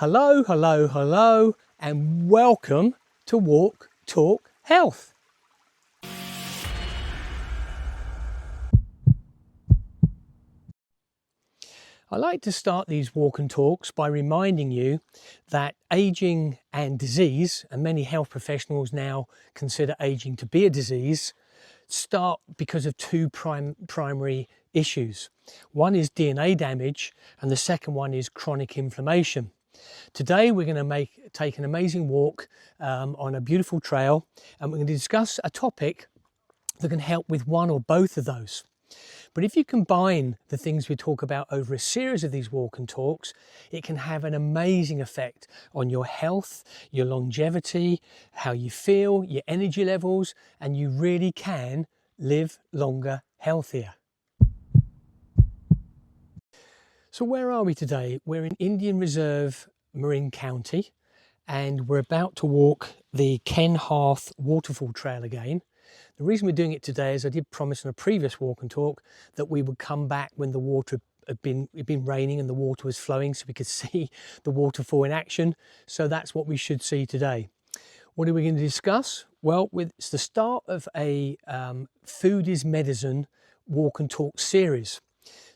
Hello, hello, hello, and welcome to Walk, Talk, Health. I like to start these walk and talks by reminding you that aging and disease, and many health professionals now consider aging to be a disease, start because of two primary issues. One is DNA damage, and the second one is chronic inflammation. Today we're going to take an amazing walk on a beautiful trail, and we're going to discuss a topic that can help with one or both of those. But if you combine the things we talk about over a series of these walk and talks, it can have an amazing effect on your health, your longevity, how you feel, your energy levels, and you really can live longer, healthier. So where are we today? We're in Indian Reserve, Marin County, and we're about to walk the Ken Harth Waterfall trail again. The reason we're doing it today is I did promise in a previous walk and talk that we would come back when the water had been raining and the water was flowing so we could see the waterfall in action. So that's what we should see today. What are we going to discuss? Well, it's the start of a Food is Medicine walk and talk series.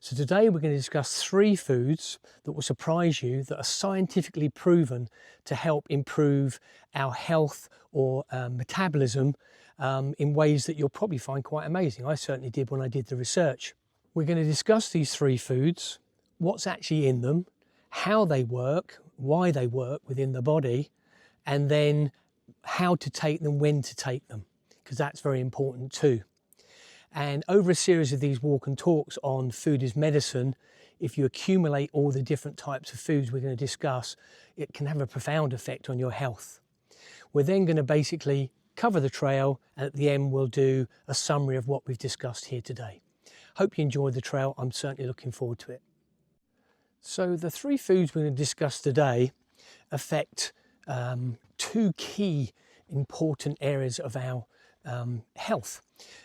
So today we're going to discuss 3 foods that will surprise you that are scientifically proven to help improve our health or metabolism in ways that you'll probably find quite amazing. I certainly did when I did the research. We're going to discuss these 3 foods, what's actually in them, how they work, why they work within the body, and then how to take them, when to take them, because that's very important too. And over a series of these walk and talks on food is medicine, if you accumulate all the different types of foods we're going to discuss, it can have a profound effect on your health. We're then going to basically cover the trail, and at the end we'll do a summary of what we've discussed here today. Hope you enjoyed the trail. I'm certainly looking forward to it. So the 3 foods we're going to discuss today affect 2 key important areas of our health,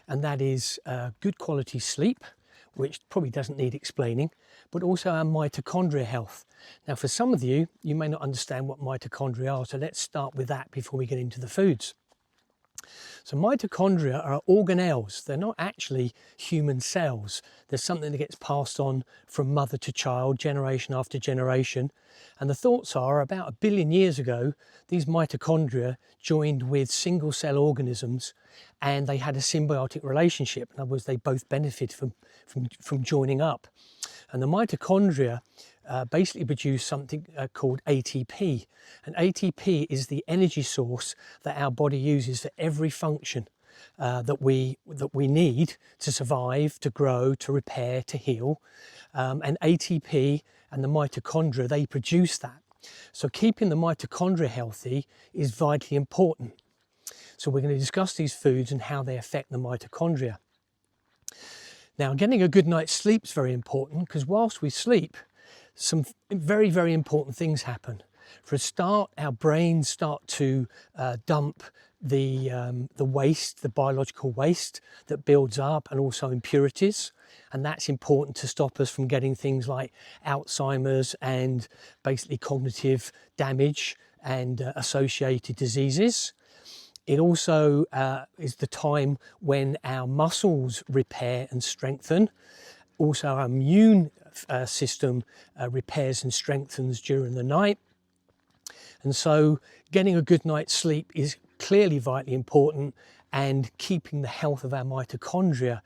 and that is good quality sleep, which probably doesn't need explaining, but also our mitochondria health. Now for some of you, you may not understand what mitochondria are, so let's start with that before we get into the foods. So mitochondria are organelles. They're not actually human cells. There's something that gets passed on from mother to child, generation after generation. And the thoughts are about 1 billion years ago, these mitochondria joined with single cell organisms and they had a symbiotic relationship. In other words, they both benefit from joining up. And the mitochondria basically produce something called ATP. And ATP is the energy source that our body uses for every function that we need to survive, to grow, to repair, to heal. And ATP and the mitochondria, they produce that. So keeping the mitochondria healthy is vitally important. So we're going to discuss these foods and how they affect the mitochondria. Now, getting a good night's sleep is very important because whilst we sleep, some very, very important things happen. For a start, our brains start to dump the waste, the biological waste that builds up, and also impurities. And that's important to stop us from getting things like Alzheimer's and basically cognitive damage and associated diseases. It also is the time when our muscles repair and strengthen. Also our immune system repairs and strengthens during the night. And so getting a good night's sleep is clearly vitally important, and keeping the health of our mitochondria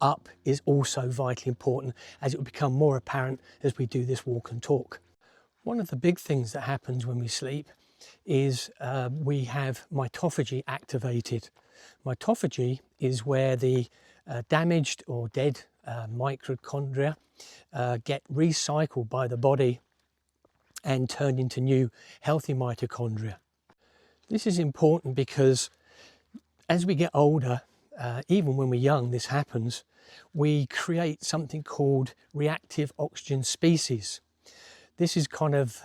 up is also vitally important, as it will become more apparent as we do this walk and talk. One of the big things that happens when we sleep is we have mitophagy activated. Mitophagy is where the damaged or dead mitochondria get recycled by the body and turned into new healthy mitochondria. This is important because as we get older, even when we're young, this happens, we create something called reactive oxygen species. This is kind of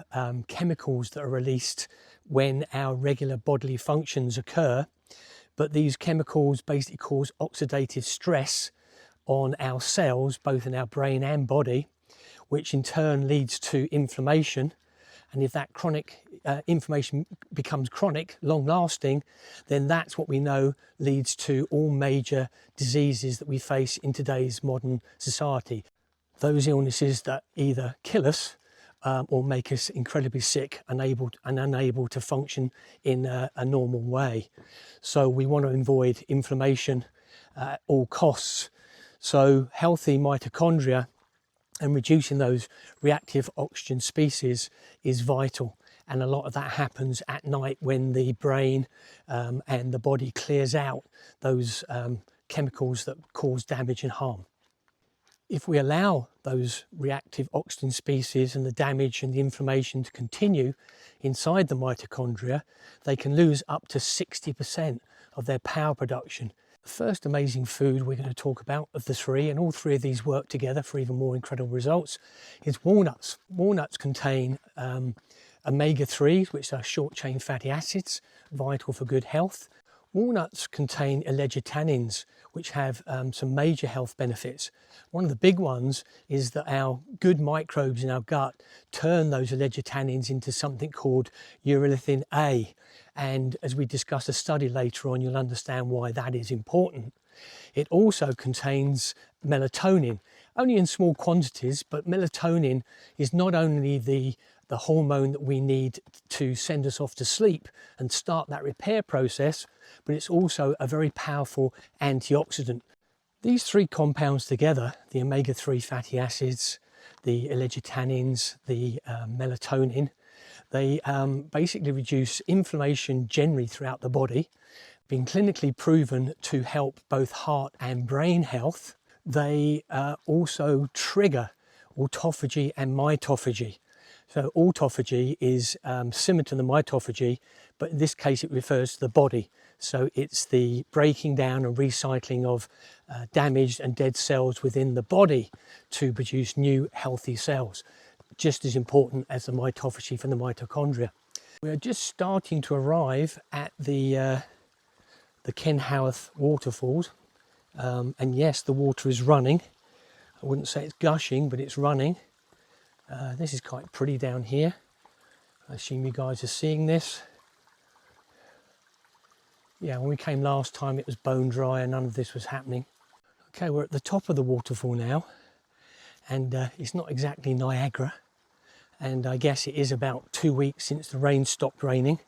chemicals that are released when our regular bodily functions occur, but these chemicals basically cause oxidative stress on our cells, both in our brain and body, which in turn leads to inflammation, And if that chronic inflammation becomes chronic, long lasting, then that's what we know leads to all major diseases that we face in today's modern society. Those illnesses that either kill us or make us incredibly sick and unable to function in a normal way. So we want to avoid inflammation at all costs. So healthy mitochondria and reducing those reactive oxygen species is vital. And a lot of that happens at night when the brain and the body clears out those chemicals that cause damage and harm. If we allow those reactive oxygen species and the damage and the inflammation to continue inside the mitochondria, they can lose up to 60% of their power production. The first amazing food we're going to talk about of the three, and all three of these work together for even more incredible results, is walnuts. Walnuts contain omega-3s, which are short-chain fatty acids, vital for good health. Walnuts contain allegitannins, which have some major health benefits. One of the big ones is that our good microbes in our gut turn those allegitannins into something called urolithin A. And as we discuss a study later on, you'll understand why that is important. It also contains melatonin, only in small quantities, but melatonin is not only the hormone that we need to send us off to sleep and start that repair process, but it's also a very powerful antioxidant. These three compounds together, the omega-3 fatty acids, the allegitannins, the melatonin, they basically reduce inflammation generally throughout the body, been clinically proven to help both heart and brain health. They also trigger autophagy and mitophagy. So autophagy is similar to the mitophagy, but in this case it refers to the body. So it's the breaking down and recycling of damaged and dead cells within the body to produce new healthy cells, just as important as the mitophagy from the mitochondria. We're just starting to arrive at the Ken Harth Waterfalls, and yes, the water is running. I wouldn't say it's gushing, but it's running. This is quite pretty down here. I assume you guys are seeing this. Yeah, when we came last time it was bone dry and none of this was happening. Okay, we're at the top of the waterfall now, and it's not exactly Niagara, and I guess it is about 2 weeks since the rain stopped raining,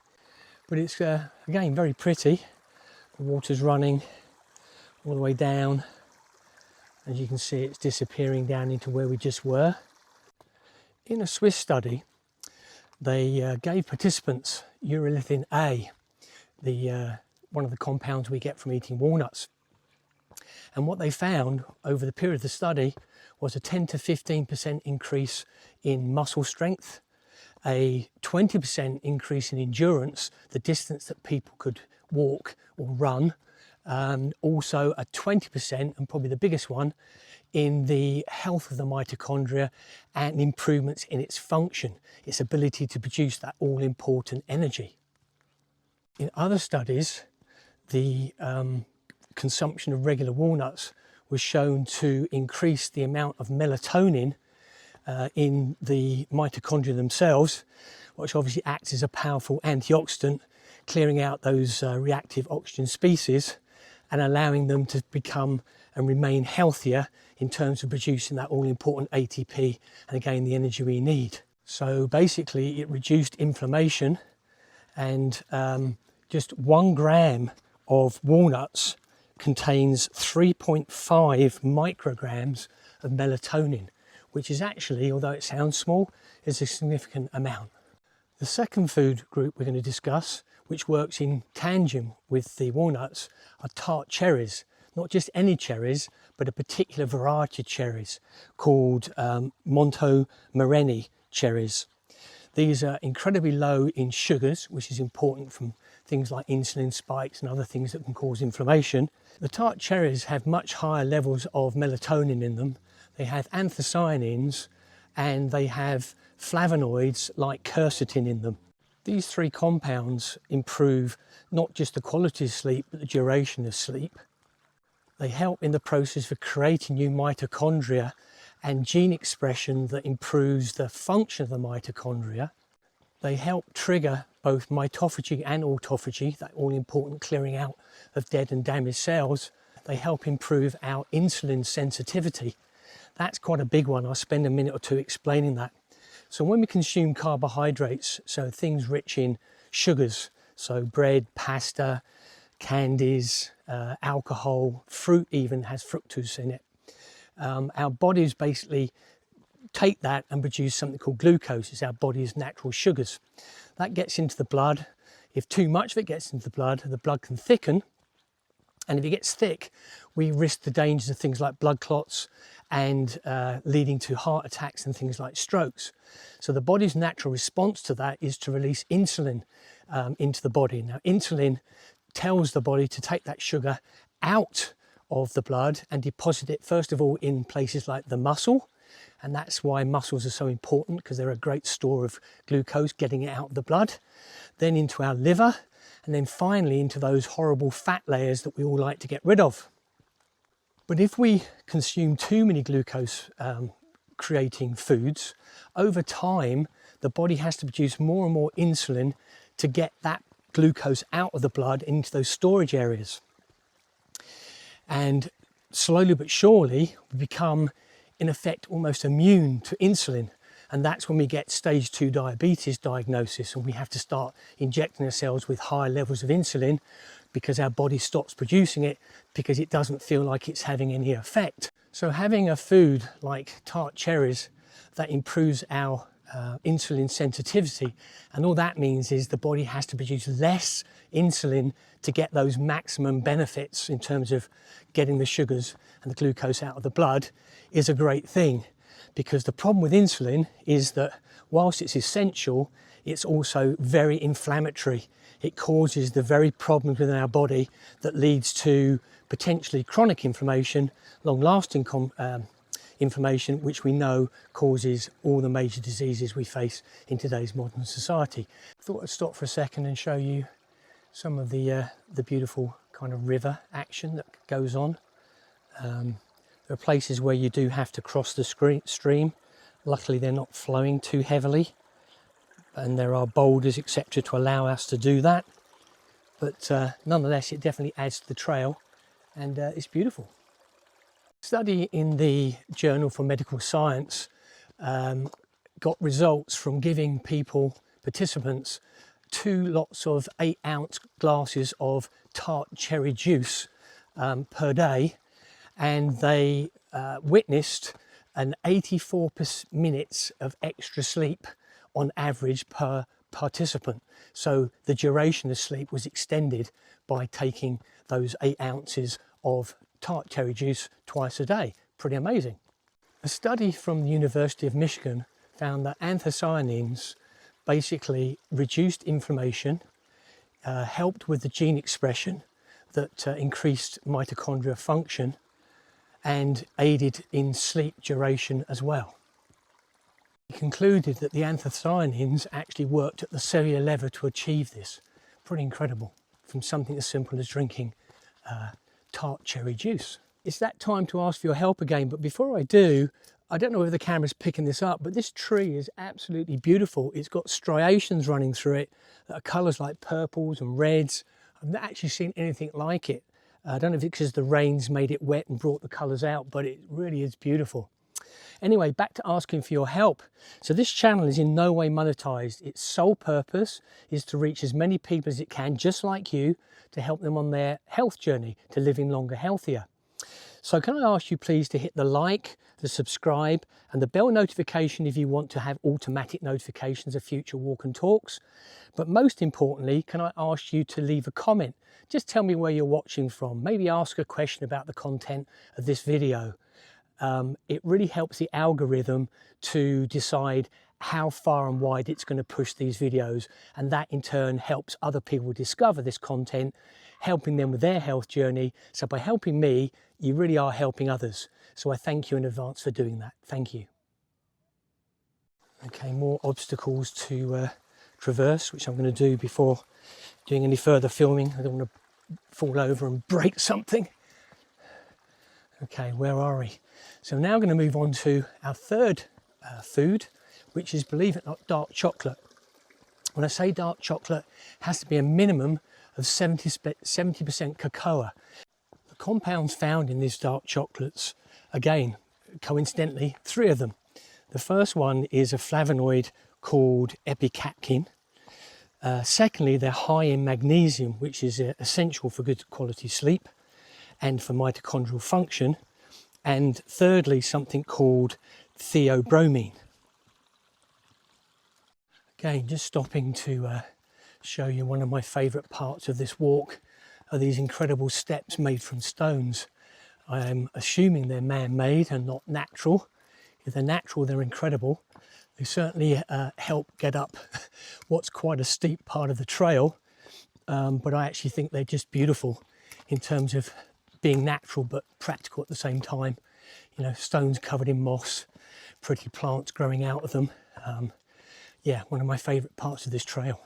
but it's again very pretty. The water's running all the way down. As you can see, it's disappearing down into where we just were. In a Swiss study, they gave participants urolithin A, one of the compounds we get from eating walnuts. And what they found over the period of the study was a 10 to 15% increase in muscle strength, a 20% increase in endurance, the distance that people could walk or run, also a 20%, and probably the biggest one, in the health of the mitochondria and improvements in its function, its ability to produce that all-important energy. In other studies, the consumption of regular walnuts was shown to increase the amount of melatonin in the mitochondria themselves, which obviously acts as a powerful antioxidant, clearing out those reactive oxygen species and allowing them to become and remain healthier in terms of producing that all-important ATP and again the energy we need. So basically it reduced inflammation, and just 1 gram of walnuts contains 3.5 micrograms of melatonin, which is actually, although it sounds small, is a significant amount. The second food group we're going to discuss, which works in tandem with the walnuts, are tart cherries. Not just any cherries, but a particular variety of cherries called Marin cherries. These are incredibly low in sugars, which is important from things like insulin spikes and other things that can cause inflammation. The tart cherries have much higher levels of melatonin in them. They have anthocyanins and they have flavonoids like quercetin in them. These three compounds improve not just the quality of sleep, but the duration of sleep. They help in the process of creating new mitochondria and gene expression that improves the function of the mitochondria. They help trigger both mitophagy and autophagy, that all important clearing out of dead and damaged cells. They help improve our insulin sensitivity. That's quite a big one. I'll spend a minute or two explaining that. So when we consume carbohydrates, so things rich in sugars, so bread, pasta, candies, alcohol, fruit even has fructose in it. Our bodies basically take that and produce something called glucose. It's our body's natural sugars. That gets into the blood. If too much of it gets into the blood can thicken. And if it gets thick, we risk the dangers of things like blood clots and leading to heart attacks and things like strokes. So the body's natural response to that is to release insulin into the body. Now, insulin tells the body to take that sugar out of the blood and deposit it, first of all, in places like the muscle. And that's why muscles are so important, because they're a great store of glucose, getting it out of the blood. Then into our liver, and then finally into those horrible fat layers that we all like to get rid of. But if we consume too many glucose creating foods, over time the body has to produce more and more insulin to get that glucose out of the blood into those storage areas. And slowly but surely we become, in effect, almost immune to insulin. And that's when we get stage 2 diabetes diagnosis, and we have to start injecting ourselves with high levels of insulin because our body stops producing it because it doesn't feel like it's having any effect. So having a food like Tart cherries that improves our insulin sensitivity, and all that means is the body has to produce less insulin to get those maximum benefits in terms of getting the sugars and the glucose out of the blood, is a great thing. Because the problem with insulin is that whilst it's essential, it's also very inflammatory. It causes the very problems within our body that leads to potentially chronic inflammation, long-lasting inflammation, which we know causes all the major diseases we face in today's modern society. I thought I'd stop for a second and show you some of the beautiful kind of river action that goes on. There are places where you do have to cross the stream. Luckily, they're not flowing too heavily, and there are boulders, etc., to allow us to do that. But nonetheless, it definitely adds to the trail, and it's beautiful. Study in the Journal for Medical Science got results from giving participants 2 lots of 8-ounce glasses of tart cherry juice per day, and they witnessed an 84 minutes of extra sleep on average per participant. So the duration of sleep was extended by taking those 8 ounces of tart cherry juice twice a day. Pretty amazing. A study from the University of Michigan found that anthocyanins basically reduced inflammation, helped with the gene expression that increased mitochondria function, and aided in sleep duration as well. He concluded that the anthocyanins actually worked at the cellular level to achieve this. Pretty incredible, from something as simple as drinking tart cherry juice. It's that time to ask for your help again, but before I do, I don't know whether the camera's picking this up, but this tree is absolutely beautiful. It's got striations running through it that are colours like purples and reds. I've not actually seen anything like it. I don't know if it's because the rains made it wet and brought the colours out, but it really is beautiful. Anyway, back to asking for your help. So this channel is in no way monetized. Its sole purpose is to reach as many people as it can, just like you, to help them on their health journey to living longer, healthier. So can I ask you please to hit the like, the subscribe and the bell notification if you want to have automatic notifications of future walk and talks. But most importantly, can I ask you to leave a comment? Just tell me where you're watching from. Maybe ask a question about the content of this video. It really helps the algorithm to decide how far and wide it's going to push these videos, and that in turn helps other people discover this content, helping them with their health journey. So by helping me, you really are helping others. So I thank you in advance for doing that. Thank you. Okay, more obstacles to traverse, which I'm going to do before doing any further filming. I don't want to fall over and break something. Okay, where are we? So now I'm going to move on to our third food, which is, believe it or not, dark chocolate. When I say dark chocolate, it has to be a minimum of 70% cocoa. The compounds found in these dark chocolates, again, coincidentally, 3 of them. The first one is a flavonoid called epicatkin. Secondly, they're high in magnesium, which is essential for good quality sleep and for mitochondrial function. And thirdly, something called theobromine. Again, just stopping to show you one of my favourite parts of this walk are these incredible steps made from stones. I am assuming they're man-made and not natural. If they're natural, they're incredible. They certainly help get up what's quite a steep part of the trail, but I actually think they're just beautiful in terms of being natural but practical at the same time. You know, stones covered in moss, pretty plants growing out of them. Yeah, one of my favourite parts of this trail.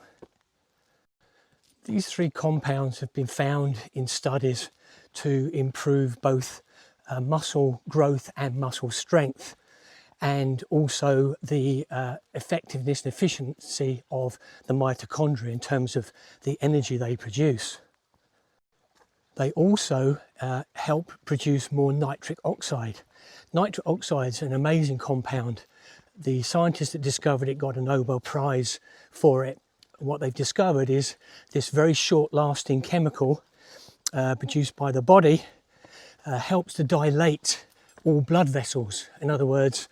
These 3 compounds have been found in studies to improve both muscle growth and muscle strength, and also the effectiveness and efficiency of the mitochondria in terms of the energy they produce. They also help produce more nitric oxide. Nitric oxide is an amazing compound. The scientists that discovered it got a Nobel Prize for it. What they've discovered is this very short-lasting chemical produced by the body helps to dilate all blood vessels. In other words,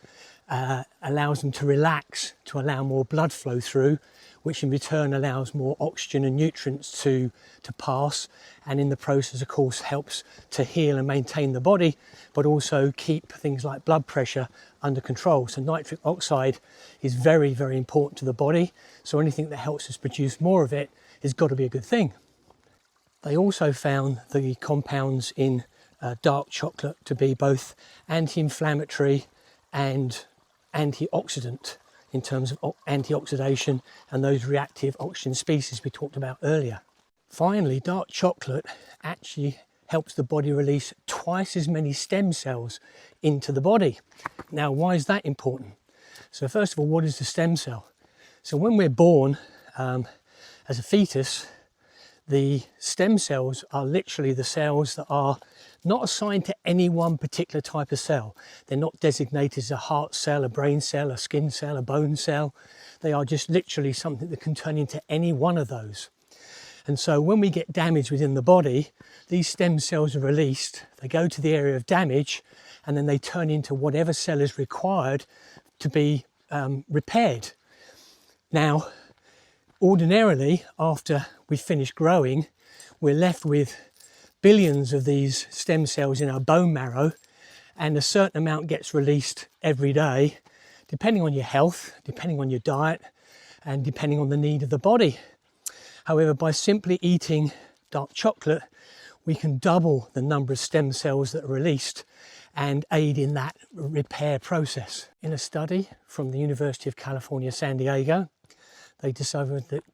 allows them to relax, to allow more blood flow through, which in return allows more oxygen and nutrients to pass, and in the process of course helps to heal and maintain the body, but also keep things like blood pressure under control. So nitric oxide is very, very important to the body, so anything that helps us produce more of it has got to be a good thing. They also found the compounds in dark chocolate to be both anti-inflammatory and antioxidant in terms of antioxidation and those reactive oxygen species we talked about earlier. Finally, dark chocolate actually helps the body release twice as many stem cells into the body. Now, why is that important? So first of all, what is the stem cell? So when we're born as a fetus, the stem cells are literally the cells that are not assigned to any one particular type of cell. They're not designated as a heart cell, a brain cell, a skin cell, a bone cell. They are just literally something that can turn into any one of those. And so when we get damage within the body, these stem cells are released, they go to the area of damage, and then they turn into whatever cell is required to be repaired. Now, ordinarily, after we finish growing, we're left with billions of these stem cells in our bone marrow, and a certain amount gets released every day, depending on your health, depending on your diet, and depending on the need of the body. However, by simply eating dark chocolate, we can double the number of stem cells that are released and aid in that repair process. In a study from the University of California, San Diego, they discovered that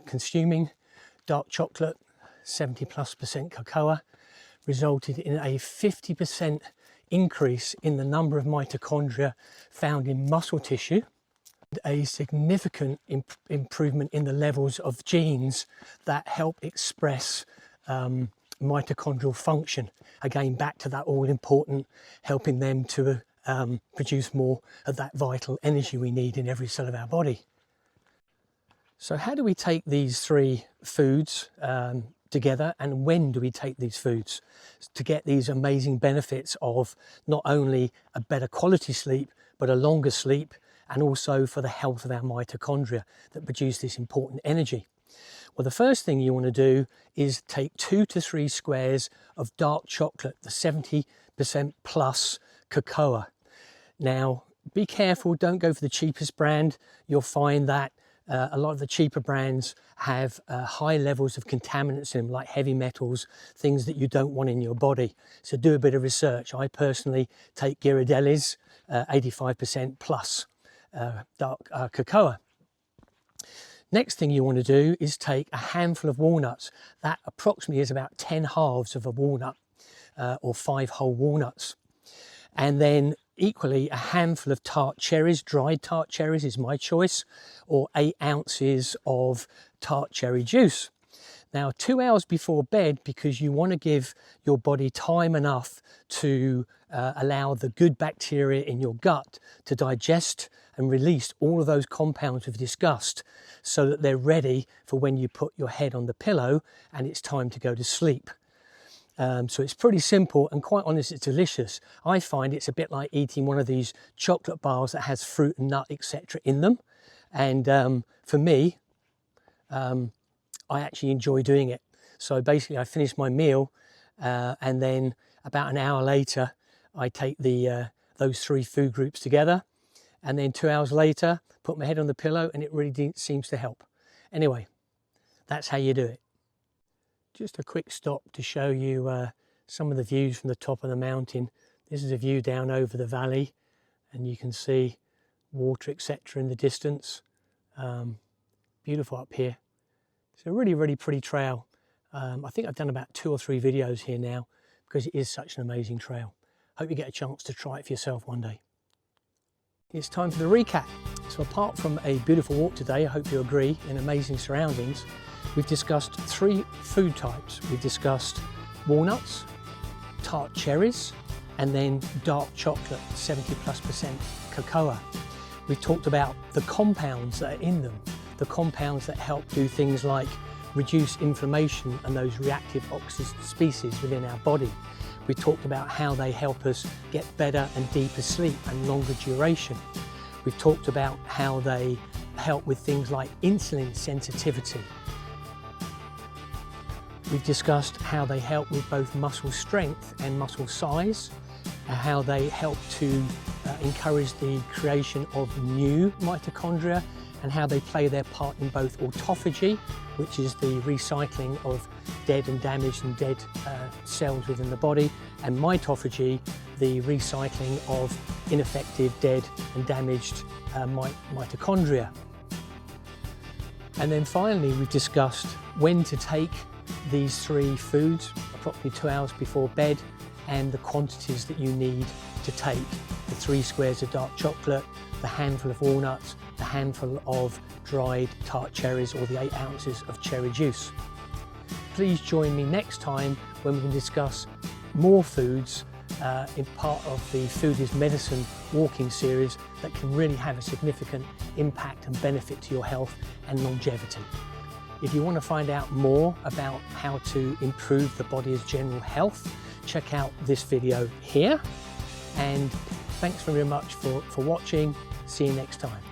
consuming dark chocolate, 70+% cocoa, resulted in a 50% increase in the number of mitochondria found in muscle tissue, and a significant improvement in the levels of genes that help express mitochondrial function. Again, back to that all-important, helping them to produce more of that vital energy we need in every cell of our body. So how do we take these 3 foods together, and when do we take these foods to get these amazing benefits of not only a better quality sleep, but a longer sleep, and also for the health of our mitochondria that produce this important energy? Well, the first thing you want to do is take 2 to 3 squares of dark chocolate, the 70% plus cocoa. Now, be careful, don't go for the cheapest brand. You'll find that a lot of the cheaper brands have high levels of contaminants in them, like heavy metals, things that you don't want in your body. So do a bit of research. I personally take Ghirardelli's 85% plus dark cocoa. Next thing you want to do is take a handful of walnuts. That approximately is about 10 halves of a walnut or 5 whole walnuts. And then equally a handful of tart cherries. Dried tart cherries is my choice, or 8 ounces of tart cherry juice. Now 2 hours before bed, because you want to give your body time enough to allow the good bacteria in your gut to digest and release all of those compounds we've discussed, so that they're ready for when you put your head on the pillow and it's time to go to sleep. So it's pretty simple, and quite honest, it's delicious. I find it's a bit like eating one of these chocolate bars that has fruit and nut, etc. in them. And for me, I actually enjoy doing it. So basically I finish my meal and then about an hour later, I take those 3 food groups together, and then 2 hours later, put my head on the pillow, and it really seems to help. Anyway, that's how you do it. Just a quick stop to show you some of the views from the top of the mountain. This is a view down over the valley, and you can see water, etc. in the distance. Beautiful up here. It's a really, really pretty trail. I think I've done about 2 or 3 videos here now, because it is such an amazing trail. Hope you get a chance to try it for yourself one day. It's time for the recap. So apart from a beautiful walk today, I hope you agree, in amazing surroundings, we've discussed 3 food types. We've discussed walnuts, tart cherries, and then dark chocolate, 70+% cocoa. We've talked about the compounds that are in them, the compounds that help do things like reduce inflammation and those reactive oxidant species within our body. We talked about how they help us get better and deeper sleep and longer duration. We've talked about how they help with things like insulin sensitivity. We've discussed how they help with both muscle strength and muscle size, how they help to encourage the creation of new mitochondria, and how they play their part in both autophagy, which is the recycling of dead and damaged and dead cells within the body, and mitophagy, the recycling of ineffective, dead and damaged mitochondria. And then finally, we've discussed when to take these 3 foods, approximately 2 hours before bed, and the quantities that you need to take: the 3 squares of dark chocolate, the handful of walnuts, the handful of dried tart cherries, or the 8 ounces of cherry juice. Please join me next time when we can discuss more foods in part of the Food is Medicine walking series that can really have a significant impact and benefit to your health and longevity. If you want to find out more about how to improve the body's general health, check out this video here. And thanks very much for watching. See you next time.